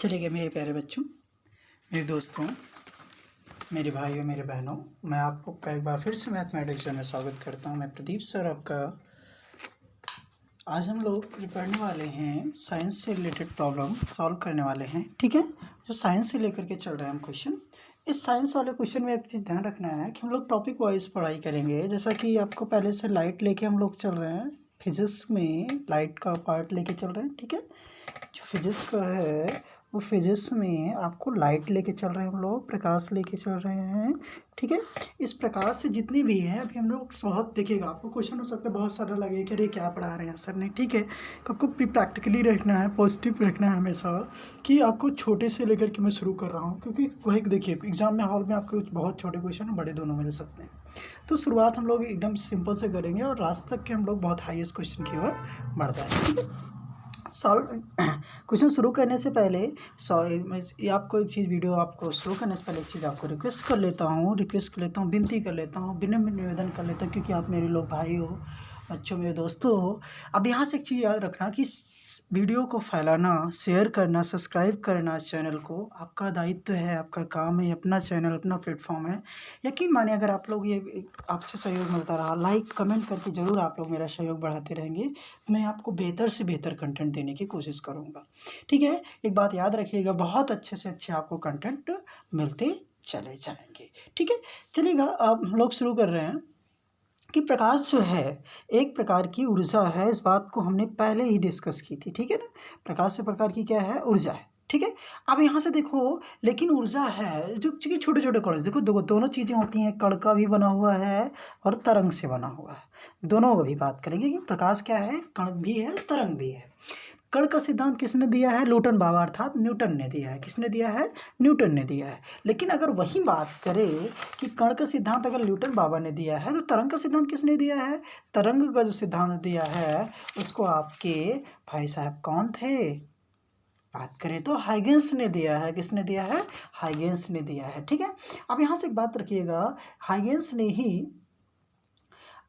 चलिए मेरे प्यारे बच्चों, मेरे दोस्तों, मेरे भाइयों, मेरे बहनों, मैं आपको एक बार फिर से मैथमेटिक्स में स्वागत करता हूं। मैं प्रदीप सर आपका। आज हम लोग जो पढ़ने वाले हैं साइंस से रिलेटेड प्रॉब्लम सॉल्व करने वाले हैं। ठीक है, जो साइंस से लेकर के चल रहे हैं हम क्वेश्चन। इस साइंस वाले क्वेश्चन में एक चीज़ ध्यान रखना है कि हम लोग टॉपिक वाइज पढ़ाई करेंगे। जैसा कि आपको पहले से लाइट लेके हम लोग चल रहे हैं, फिजिक्स में लाइट का पार्ट लेके चल रहे हैं। ठीक है, जो फिजिक्स का है वो फिजिक्स में आपको लाइट लेके चल रहे हैं, हम लोग प्रकाश लेके चल रहे हैं। ठीक है, इस प्रकाश से जितनी भी हैं अभी हम लोग बहुत देखिएगा। आपको क्वेश्चन हो सकता है बहुत सारा लगे कि अरे क्या पढ़ा रहे हैं सर ने। ठीक है, आपको प्रैक्टिकली रखना है, पॉजिटिव रखना है हमेशा कि आपको छोटे से लेकर के मैं शुरू कर रहा हूँ, क्योंकि वही देखिए एग्जाम में हॉल में आपको बहुत छोटे क्वेश्चन बड़े दोनों मिल सकते हैं। तो शुरुआत हम लोग एकदम सिंपल से करेंगे और लास्ट तक के हम लोग बहुत हाईएस्ट क्वेश्चन की ओर बढ़ जाएंगे। ठीक है, सॉल्व क्वेश्चन शुरू करने से पहले आपको एक चीज़ वीडियो आपको शुरू करने से पहले एक चीज़ आपको रिक्वेस्ट कर लेता हूँ, विनती कर लेता हूँ, विनम्र निवेदन कर लेता हूँ, क्योंकि आप मेरे लोग भाई हो, बच्चों, मेरे दोस्तों हो। अब यहाँ से एक चीज़ याद रखना कि वीडियो को फैलाना, शेयर करना, सब्सक्राइब करना चैनल को आपका दायित्व है, आपका काम है, अपना चैनल, अपना प्लेटफॉर्म है। यकीन मानिए अगर आप लोग ये आपसे सहयोग मिलता रहा, लाइक कमेंट करके ज़रूर आप लोग मेरा सहयोग बढ़ाते रहेंगे, तो मैं आपको बेहतर से बेहतर कंटेंट देने की कोशिश करूँगा। ठीक है, एक बात याद रखिएगा, बहुत अच्छे से अच्छे आपको कंटेंट मिलते चले जाएंगे। ठीक है, चलिएगा अब हम लोग शुरू कर रहे हैं कि प्रकाश जो है एक प्रकार की ऊर्जा है। इस बात को हमने पहले ही डिस्कस की थी। ठीक है ना, प्रकाश से प्रकार की क्या है, ऊर्जा है। ठीक है, अब यहाँ से देखो, लेकिन ऊर्जा है जो चूँकि छोटे छोटे कण, देखो दोनों चीज़ें होती हैं, कण का भी बना हुआ है और तरंग से बना हुआ है। दोनों को भी बात करेंगे कि प्रकाश क्या है, कण भी है, तरंग भी है। कण का सिद्धांत किसने दिया है, न्यूटन बाबा अर्थात न्यूटन ने दिया है। किसने दिया है, न्यूटन ने दिया है। लेकिन अगर वही बात करें कि कण का सिद्धांत अगर न्यूटन बाबा ने दिया है, तो तरंग का सिद्धांत किसने दिया है, तरंग का जो सिद्धांत दिया है उसको आपके भाई साहब कौन थे, बात करें तो हाइगेंस ने दिया है। किसने दिया है, हाइगेंस ने दिया है। ठीक है, अब यहाँ से एक बात रखिएगा, हाइगेंस ने ही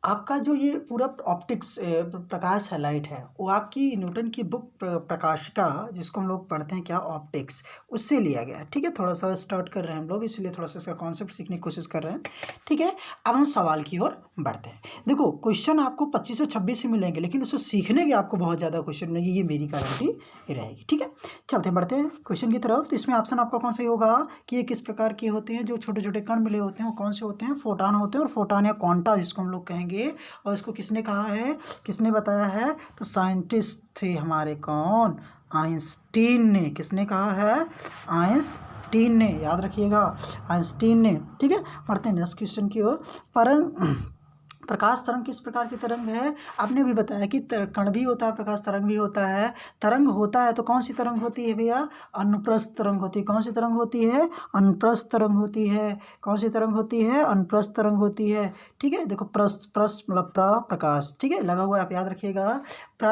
आपका जो ये पूरा ऑप्टिक्स प्रकाश है, लाइट है, वो आपकी न्यूटन की बुक प्रकाशिका, जिसको हम लोग पढ़ते हैं क्या, ऑप्टिक्स, उससे लिया गया है। ठीक है, थोड़ा सा स्टार्ट कर रहे हैं हम लोग, इसलिए थोड़ा सा इसका कॉन्सेप्ट सीखने की कोशिश कर रहे हैं। ठीक है, अब हम सवाल की ओर बढ़ते हैं। देखो क्वेश्चन आपको 25 से 26 से मिलेंगे, लेकिन उसको सीखने के आपको बहुत ज़्यादा क्वेश्चन मिलेंगे, ये मेरी गारंटी रहेगी। ठीक है, चलते बढ़ते हैं क्वेश्चन की तरफ। तो इसमें ऑप्शन आपका कौन सा होगा कि ये किस प्रकार के होते हैं, जो छोटे छोटे कण मिले होते हैं वो कौन से होते हैं, फोटॉन होते हैं। और फोटॉन या क्वांटा जिसको हम लोग कहेंगे, और इसको किसने कहा है, किसने बताया है, तो साइंटिस्ट थे हमारे, कौन, आइंस्टीन ने। किसने कहा है, आइंस्टीन ने, याद रखिएगा, आइंस्टीन ने। ठीक है, बढ़ते हैं नेक्स्ट क्वेश्चन की ओर। प्रकाश तरंग किस प्रकार की तरंग है, आपने भी बताया कि कण भी होता है, प्रकाश तरंग भी होता है। तरंग होता है तो कौन सी तरंग होती है भैया, अनुप्रस्थ तरंग होती है। कौन सी तरंग होती है, अनुप्रस्थ तरंग होती है। कौन सी तरंग होती है, अनुप्रस्थ तरंग होती है। ठीक है, देखो प्रस्थ मतलब प्रकाश, ठीक है, लगा हुआ है, आप याद रखिएगा। प्र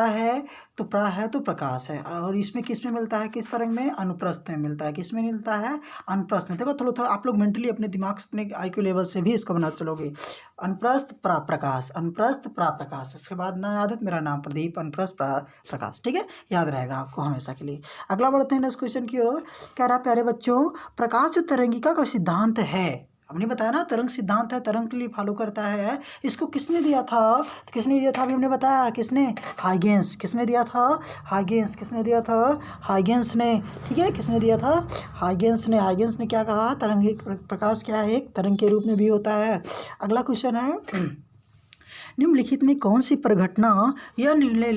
है तो प्रकाश है, और इसमें किस में मिलता है, किस तरंग में, अनुप्रस्थ में मिलता है। किस में मिलता है, अनुप्रस्थ में। देखो थोड़ा थोड़ा आप लोग मेंटली अपने दिमाग से, अपने IQ लेवल से भी इसको बना चलोगे। अनुप्रस्थ प्रकाश, अनुप्रस्थ प्रकाश, उसके बाद ना आदत, मेरा नाम प्रदीप, अनुप्रस्थ प्रकाश। ठीक है, याद रहेगा आपको हमेशा के लिए। अगला बढ़ते हैं नेक्स्ट क्वेश्चन की ओर। कह रहा प्यारे बच्चों, प्रकाश जो तरंगिका का सिद्धांत है, हमने बताया ना तरंग सिद्धांत है, तरंग के लिए फॉलो करता है, इसको किसने दिया था, तो किसने दिया था अभी हमने बताया, किसने, हाइगेंस। किसने दिया था, हाइगेंस। किसने दिया था, हाइगेंस ने। ठीक है, किसने दिया था, हाइगेंस ने। हाइगेंस ने क्या कहा, तरंग प्रकाश क्या है, एक तरंग के रूप में भी होता है। अगला क्वेश्चन है, निम्नलिखित में कौन सी परिघटना यह निर्णय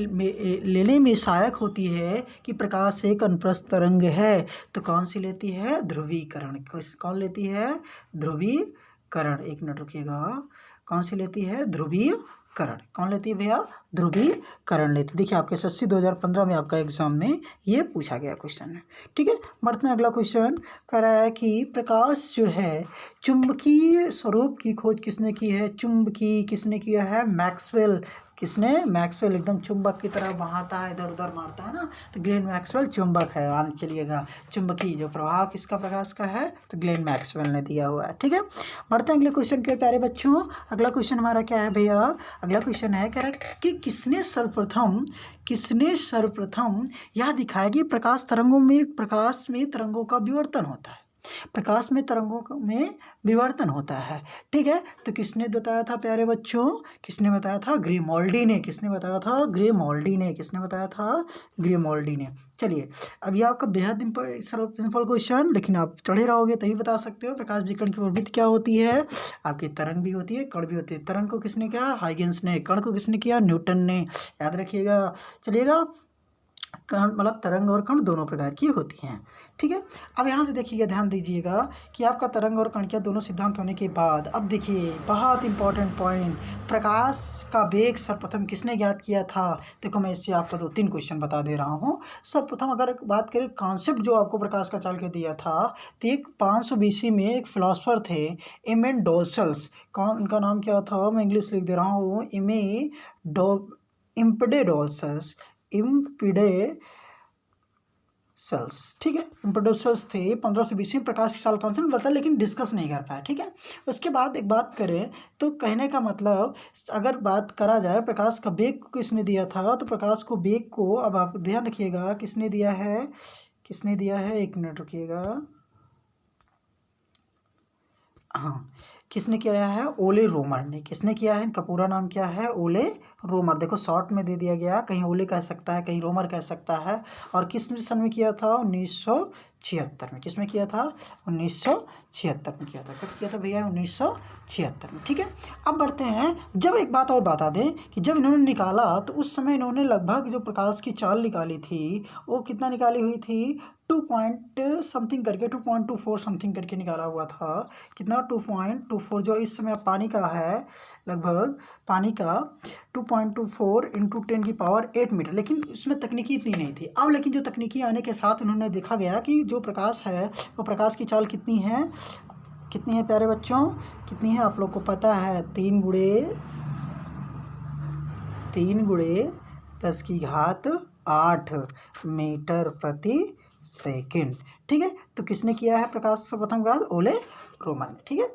लेने में सहायक होती है कि प्रकाश एक अनुप्रस्थ तरंग है, तो कौन सी लेती है, ध्रुवीकरण। कौन लेती है, ध्रुवीकरण। एक मिनट रुकिएगा, कौन सी लेती है, ध्रुवीकरण। कौन लेती है भैया, ध्रुवीकरण लेती। देखिए आपके SSC 2015 में आपका एग्जाम में ये पूछा गया क्वेश्चन है। ठीक है, बढ़ते हैं अगला क्वेश्चन। कह रहा है कि प्रकाश जो है चुंबकीय स्वरूप की खोज किसने की है, चुंबकीय किसने किया है, मैक्सवेल किसने? मैक्सवेल एकदम चुंबक की तरह मारता है, इधर उधर मारता है ना, तो ग्लेन मैक्सवेल चुंबक है। चलिएगा, चुंबकीय जो प्रभाव किसका प्रकाश का है? तो ग्लेन मैक्सवेल ने दिया हुआ है। ठीक है, बढ़ते हैं अगले क्वेश्चन के प्यारे बच्चों। अगला क्वेश्चन हमारा क्या है भैया? अगला क्वेश्चन है, कह रहा है कि किसने सर्वप्रथम यह दिखाया कि प्रकाश में तरंगों का विवर्तन होता है। प्रकाश में तरंगों में विवर्तन होता है। ठीक है, तो किसने बताया था प्यारे बच्चों? किसने बताया था? ग्रिमोल्डी ने। किसने बताया था? ग्रिमोल्डी ने। किसने बताया था? ग्रिमोल्डी ने। चलिए, अभी आपका बेहद सिंपल क्वेश्चन, लेकिन आप चढ़े रहोगे तभी बता सकते हो। प्रकाश विकिरण की प्रवृत्ति क्या होती है? आपकी तरंग भी होती है, कण भी होती है। तरंग को किसने किया? हाइगेंस ने। कण को किसने किया? न्यूटन ने। याद रखिएगा। चलिएगा, कण मतलब तरंग और कण दोनों प्रकार की होती हैं। ठीक है, अब यहाँ से देखिएगा, ध्यान दीजिएगा कि आपका तरंग और कण के दोनों सिद्धांत होने के बाद अब देखिए बहुत इंपॉर्टेंट पॉइंट, प्रकाश का वेग सर्वप्रथम किसने ज्ञात किया था? देखो, मैं इससे आपको 2-3 क्वेश्चन बता दे रहा हूँ। सर्वप्रथम अगर बात करें कॉन्सेप्ट जो आपको प्रकाश का चाल के दिया था, तो एक 500 BC में एक फिलोसफर थे, एमेन डोसल्स। कौन? उनका नाम क्या था? मैं इंग्लिश लिख दे रहा हूँ, इम्पेडेडोसल्स। ठीक है, इम्पेडेडोसल्स थे। 1500 BC में प्रकाश की साल कॉन्सेप्ट बता, लेकिन डिस्कस नहीं कर पाया। ठीक है, उसके बाद एक बात करें तो कहने का मतलब, अगर बात करा जाए प्रकाश का वेग किसने दिया था, तो प्रकाश को वेग को, अब आप ध्यान रखिएगा, किसने दिया है? किसने दिया है? 1 मिनट रुकिएगा। हाँ, किसने किया है? ओले रोमर ने। किसने किया है? इनका पूरा नाम क्या है? ओले रोमर। देखो शॉर्ट में दे दिया गया, कहीं ओले कह सकता है, कहीं रोमर कह सकता है। और किस सन में किया था? 1976 में। किस में किया था? 1976 में किया था। कब किया था भैया? 1976 में। ठीक है, अब बढ़ते हैं। जब एक बात और बता दें कि जब इन्होंने निकाला तो उस समय इन्होंने लगभग जो प्रकाश की चाल निकाली थी वो कितना निकाली हुई थी? 2 पॉइंट समथिंग करके, 2.24 समथिंग करके निकाला हुआ था। कितना? 2.24, जो इस समय पानी का है, लगभग पानी का 2.24 × 10⁸ मीटर। लेकिन उसमें तकनीकी इतनी नहीं थी। अब लेकिन जो तकनीकी आने के साथ उन्होंने देखा गया कि जो प्रकाश है वो प्रकाश की चाल कितनी है? कितनी है प्यारे बच्चों? कितनी है? आप लोग को पता है, 3 × 10⁸ मीटर प्रति सेकेंड। ठीक है, तो किसने किया है प्रकाश सर्वप्रथम बार? ओले रोमन ने। ठीक है,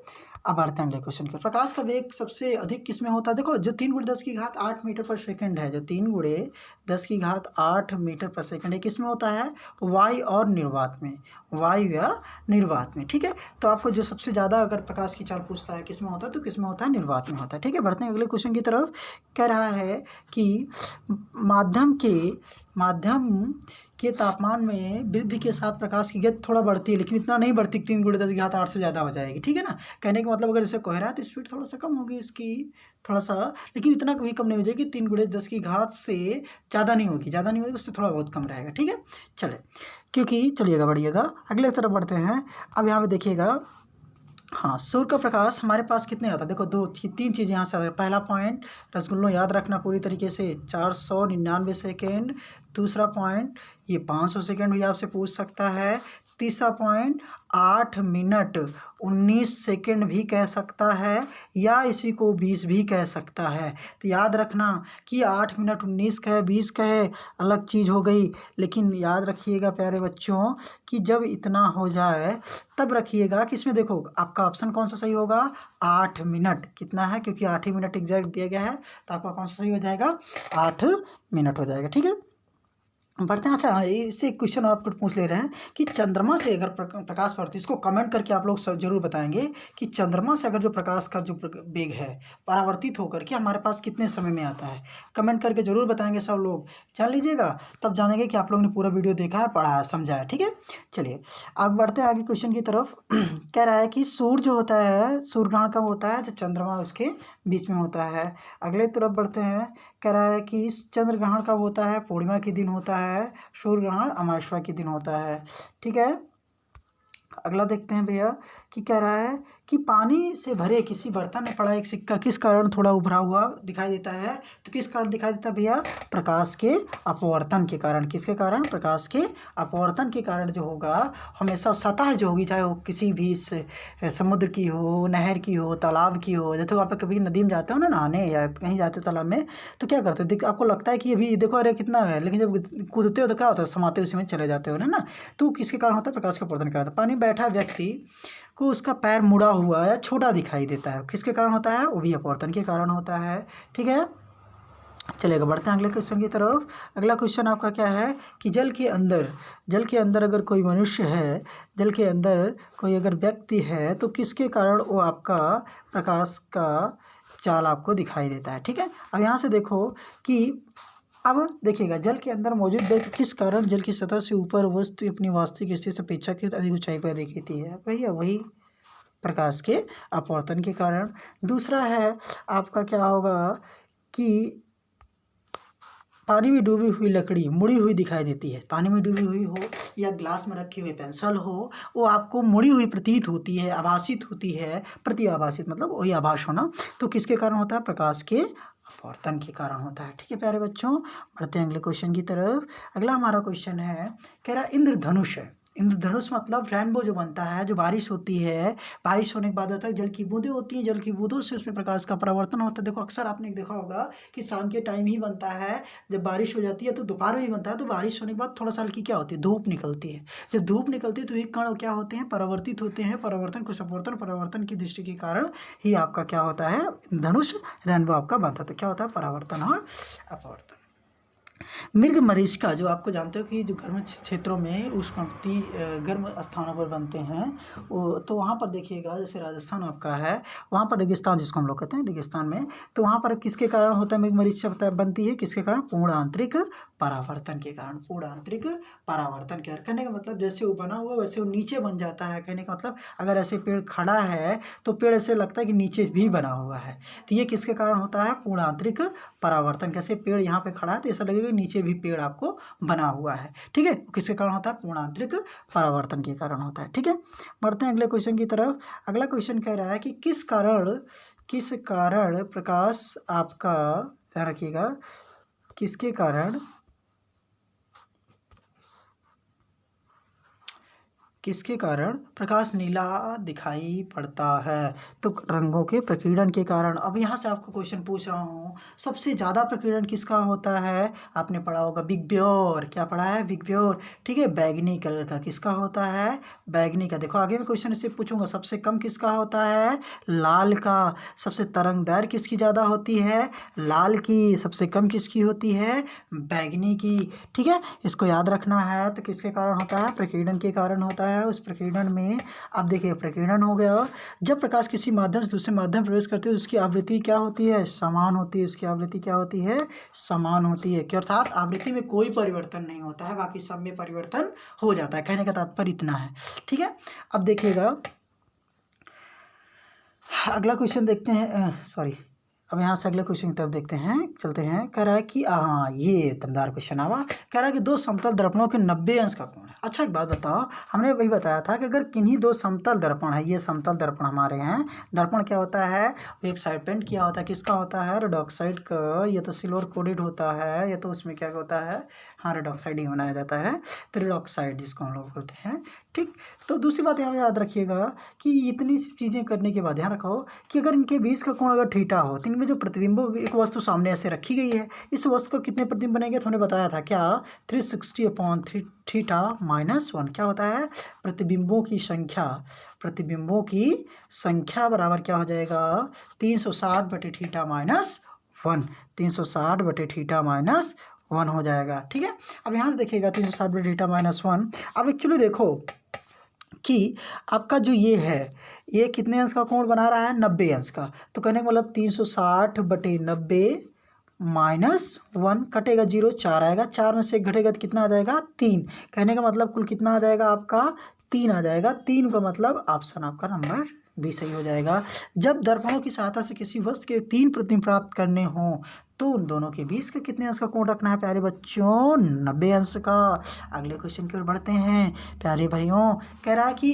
अब बढ़ते हैं अगले क्वेश्चन के। प्रकाश का वेग सबसे अधिक किस में होता है? देखो, जो 3 × 10⁸ मीटर पर सेकेंड है, जो 3 × 10⁸ मीटर पर सेकेंड है, किस में होता है? वायु और निर्वात में। वायु या निर्वात में। ठीक है, तो आपको जो सबसे ज़्यादा अगर प्रकाश की चाल पूछता है किस में होता है, तो किस में होता है? निर्वात में होता है। ठीक है, बढ़ते हैं अगले क्वेश्चन की तरफ। कह रहा है कि माध्यम के तापमान में वृद्धि के साथ प्रकाश की गति थोड़ा बढ़ती है, लेकिन इतना नहीं बढ़ती, 3 × 10⁸ से ज़्यादा हो जाएगी। ठीक है ना, कहने का मतलब अगर इसे कोहरा है तो स्पीड थोड़ा सा कम होगी इसकी, थोड़ा सा, लेकिन इतना कभी कम नहीं हो जाएगी। 3 × 10⁻⁴ से ज़्यादा नहीं होगी, उससे थोड़ा बहुत कम रहेगा। ठीक है, चले, क्योंकि चलिएगा, बढ़िएगा, अगले तरफ बढ़ते हैं। अब यहाँ पे देखिएगा, हाँ, सूर्य का प्रकाश हमारे पास कितने आता है? देखो 3 चीज़ यहाँ से आता है। पहला पॉइंट, रसगुल्लों याद रखना पूरी तरीके से, 499 सेकेंड। दूसरा पॉइंट, ये 500 सेकेंड भी आपसे पूछ सकता है। तीसरा पॉइंट, 8 मिनट 19 सेकेंड भी कह सकता है, या इसी को 20 भी कह सकता है। तो याद रखना कि 8 मिनट 19 कहे, 20 कहे, अलग चीज़ हो गई। लेकिन याद रखिएगा प्यारे बच्चों कि जब इतना हो जाए तब रखिएगा कि इसमें देखो आपका ऑप्शन कौन सा सही होगा? 8 मिनट। कितना है? क्योंकि 8 ही मिनट एग्जैक्ट दिया गया है, तो आपका कौन सा सही हो जाएगा? 8 मिनट हो जाएगा। ठीक है, बढ़ते हैं। अच्छा, इससे एक क्वेश्चन आपको पूछ ले रहे हैं कि चंद्रमा से अगर प्रकाश पड़ती है, इसको कमेंट करके आप लोग सब जरूर बताएंगे कि चंद्रमा से अगर जो प्रकाश का जो वेग है परावर्तित होकर के हमारे पास कितने समय में आता है, कमेंट करके जरूर बताएंगे। सब लोग जान लीजिएगा, तब जानेंगे कि आप लोगों ने पूरा वीडियो देखा है, पढ़ा है, समझा है। ठीक है, चलिए अब बढ़ते हैं आगे क्वेश्चन की तरफ। कह रहा है कि सूर्य जो होता है, सूर्य ग्रहण कब होता है? जब चंद्रमा उसके बीच में होता है। अगले तरफ बढ़ते हैं। कह रहा है कि चंद्र ग्रहण कब होता है? पूर्णिमा के दिन होता है। सूर्य ग्रहण अमावस्या के दिन होता है। ठीक है, अगला देखते हैं भैया कि कह रहा है कि पानी से भरे किसी बर्तन में पड़ा एक सिक्का किस कारण थोड़ा उभरा हुआ दिखाई देता है? तो किस कारण दिखाई देता है भैया? प्रकाश के अपवर्तन के कारण। किसके कारण? प्रकाश के अपवर्तन के कारण जो होगा हमेशा सतह जो होगी, चाहे वो किसी भी समुद्र की हो, नहर की हो, तालाब की हो। जैसे आप कभी नदी में जाते हो ना नहाने या कहीं जाते हो तालाब में, तो क्या करते हो? आपको लगता है कि अभी देखो अरे कितना है, लेकिन जब कूदते हो तो क्या होता है? समाते उसी में चले जाते हो ना। तो किसके कारण होता है? प्रकाश का अपवर्तन का होता है। पानी में बैठा व्यक्ति को उसका पैर मुड़ा हुआ या छोटा दिखाई देता है, किसके कारण होता है? वो भी अपवर्तन के कारण होता है। ठीक है, चलेगा, बढ़ते हैं अगले क्वेश्चन की तरफ। अगला क्वेश्चन आपका क्या है कि जल के अंदर अगर कोई मनुष्य है, जल के अंदर कोई अगर व्यक्ति है, तो किसके कारण वो आपका प्रकाश का चाल आपको दिखाई देता है? ठीक है, अब यहाँ से देखो कि अब देखिएगा जल के अंदर मौजूद व्यक्ति किस कारण जल की सतह से ऊपर वस्तु अपनी वास्तविक स्थिति से अपेक्षाकृत अधिक ऊंचाई पर दिखती है? भैया वही प्रकाश के अपवर्तन के कारण। दूसरा है आपका क्या होगा कि पानी में डूबी हुई लकड़ी मुड़ी हुई दिखाई देती है। पानी में डूबी हुई हो या ग्लास में रखी हुई पेंसिल हो, वो आपको मुड़ी हुई प्रतीत होती है, आभासित होती है। आभासित मतलब वही आभास होना। तो किसके कारण होता है? प्रकाश के अपवर्तन के कारण होता है। ठीक है प्यारे बच्चों, बढ़ते हैं अगले क्वेश्चन की तरफ। अगला हमारा क्वेश्चन है, कह रहा इंद्रधनुष है। इंद्रधनुष मतलब रेनबो जो बनता है, जो बारिश होती है, बारिश होने के बाद होता है जल की बूंदें होती हैं, जल की बूंदों से उसमें प्रकाश का परावर्तन होता है। देखो अक्सर आपने देखा होगा कि शाम के टाइम ही बनता है, जब बारिश हो जाती है तो दोपहर में ही बनता है। तो बारिश होने के बाद थोड़ा सा हल्की क्या होती है? धूप निकलती है। जब धूप निकलती है तो एक कण क्या होते हैं? परावर्तित होते हैं। परावर्तन कुछ अपवर्तन, परावर्तन की दृष्टि के कारण ही आपका क्या होता है? धनुष रेनबो आपका बनता है। तो क्या होता है? परावर्तन और अपवर्तन। मृग मरीचिका जो आपको जानते हो कि जो गर्म क्षेत्रों में उष्णकटी गर्म स्थानों पर बनते हैं, वो तो वहाँ पर देखिएगा जैसे राजस्थान आपका है, वहाँ पर रेगिस्तान जिसको हम लोग कहते हैं रेगिस्तान में, तो वहाँ पर किसके कारण होता है? मृग मरीचिका बनती है किसके कारण? पूर्ण आंतरिक परावर्तन के कारण। पूर्ण आंतरिक परावर्तन के कहने का मतलब जैसे वो बना हुआ वैसे वो नीचे बन जाता है। कहने का मतलब अगर ऐसे पेड़ खड़ा है तो पेड़ ऐसे लगता है कि नीचे भी बना हुआ है। तो ये किसके कारण होता है? पूर्ण आंतरिक परावर्तन। कैसे पेड़ यहाँ पे खड़ा है तो ऐसा लगेगा नीचे भी पेड़ आपको बना हुआ है। ठीक है, किसके कारण होता है? पूर्ण आंतरिक परावर्तन के कारण होता है। ठीक है, बढ़ते हैं अगले क्वेश्चन की तरफ। अगला क्वेश्चन कह रहा है कि किस कारण प्रकाश आपका, ध्यान रखिएगा, किसके कारण प्रकाश नीला दिखाई पड़ता है? तो रंगों के प्रकीर्णन के कारण। अब यहाँ से आपको क्वेश्चन पूछ रहा हूँ, सबसे ज़्यादा प्रकीर्णन किसका होता है? आपने पढ़ा होगा विग्योर। क्या पढ़ा है? विग्योर। ठीक है, बैगनी कलर का किसका होता है? बैगनी का। देखो आगे मैं क्वेश्चन इससे पूछूंगा, सबसे कम किसका होता है? लाल का। सबसे तरंगदैर्घ्य किसकी ज़्यादा होती है? लाल की। सबसे कम किसकी होती है? बैगनी की। ठीक है, इसको याद रखना है। तो किसके कारण होता है? प्रकीर्णन के कारण होता है। उस प्रकीर्णन में आप देखिए, प्रकीर्णन हो गया जब प्रकाश किसी माध्यम से दूसरे माध्यम प्रवेश करती है तो उसकी आवृत्ति क्या होती है? समान होती है। उसकी आवृत्ति क्या होती है? समान होती है। क्या अर्थात आवृत्ति में कोई परिवर्तन नहीं होता है, बाकी सब में परिवर्तन हो जाता है। कहने का तात्पर्य इतना है। ठीक है, अब देखिएगा अगला क्वेश्चन देखते हैं, अब यहाँ से अगले क्वेश्चन की तरफ देखते हैं, चलते हैं। कह रहा है कि हाँ ये दमदार क्वेश्चन आवा। कह रहा है कि दो समतल दर्पणों के 90 अंश का कोण है। अच्छा एक बात बताओ, हमने वही बताया था कि अगर किन्हीं दो समतल दर्पण है, ये समतल दर्पण हमारे हैं। दर्पण क्या होता है? एक साइड पेंट किया होता है, किसका होता है? रेड ऑक्साइड का। या तो सिल्वर कोटेड होता है या तो उसमें क्या होता है? हाँ, रेड ऑक्साइड ही बनाया जाता है। तो रेड ऑक्साइड जिसको हम लोग बोलते हैं। ठीक, तो दूसरी बात यहाँ याद रखिएगा कि इतनी चीज़ें करने के बाद ध्यान रखो कि अगर इनके बीच का कोण अगर थीटा हो तो इनमें जो प्रतिबिंब, एक वस्तु सामने ऐसे रखी गई है, इस वस्तु का कितने प्रतिबिंब बनेंगे? तो हमने बताया था क्या? 360/3 थीटा -1 क्या होता है? प्रतिबिंबों की संख्या बराबर क्या हो जाएगा? 360/थीटा -1। 360/थीटा -1 हो जाएगा। ठीक है, अब यहाँ से देखिएगा 360/थीटा -1। अब एक्चुअली देखो कि आपका जो ये है, ये कितने अंश का कोण बना रहा है? 90 अंश का। तो कहने का मतलब 360/90 -1 कटेगा 0, 4 आएगा। 4 में से 1 घटेगा तो कितना आ जाएगा? 3। कहने का मतलब कुल कितना आ जाएगा आपका? 3 आ जाएगा। 3 का मतलब ऑप्शन आपका नंबर बी सही हो जाएगा। जब दर्पणों की सहायता से किसी वस्तु के 3 प्रतिबिंब प्राप्त करने हों तो उन दोनों के बीच का कितने अंश का कोण रखना है प्यारे बच्चों? 90 अंश का। अगले क्वेश्चन की ओर बढ़ते हैं प्यारे भाइयों। कह रहा है कि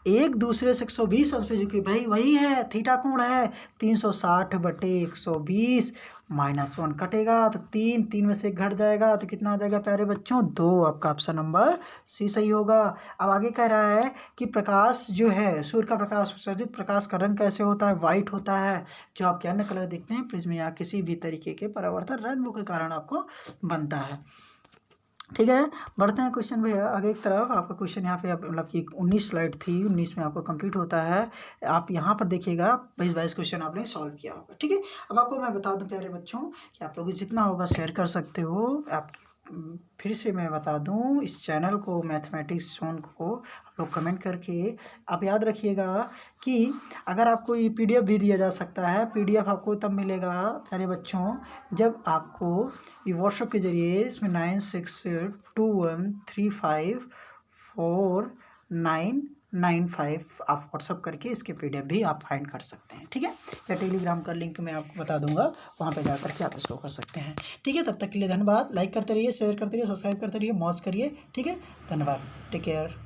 एक दूसरे से 120 अंश पे झुकी, भाई वही है, थीटा कोण है 360/120 -1 कटेगा तो 3 में से 1 घट जाएगा तो कितना आ जाएगा प्यारे बच्चों 2। आपका ऑप्शन नंबर सी सही होगा। अब आगे कह रहा है कि प्रकाश जो है, सूर्य का प्रकाश, उत्सर्जित प्रकाश का रंग कैसे होता है, वाइट होता है। जो आपके अन्य कलर दिखते हैं प्रिज्म या किसी भी तरीके के परावर्तन रेनबो के कारण आपको बनता है। ठीक है, बढ़ते हैं क्वेश्चन भैया आगे की तरफ। आपका क्वेश्चन यहाँ पे मतलब कि 19 स्लाइड थी, 19 में आपको कंप्लीट होता है। आप यहाँ पर देखिएगा 22 क्वेश्चन आपने सॉल्व किया होगा। ठीक है, अब आपको मैं बता दूं प्यारे बच्चों कि आप लोग जितना होगा शेयर कर सकते हो। आप फिर से मैं बता दूं, इस चैनल को मैथमेटिक्स जोन को आप लोग कमेंट करके आप याद रखिएगा कि अगर आपको ये PDF भी दिया जा सकता है। PDF आपको तब मिलेगा प्यारे बच्चों जब आपको ये व्हाट्सएप के ज़रिए इसमें 9621354995 आप व्हाट्सअप करके इसके PDF भी आप फाइंड कर सकते हैं। ठीक है, या टेलीग्राम का लिंक मैं आपको बता दूंगा, वहाँ पे जा करके आप इसको कर सकते हैं। ठीक है, तब तक के लिए धन्यवाद। लाइक करते रहिए, शेयर करते रहिए, सब्सक्राइब करते रहिए, मौज करिए। ठीक है, धन्यवाद, टेक केयर।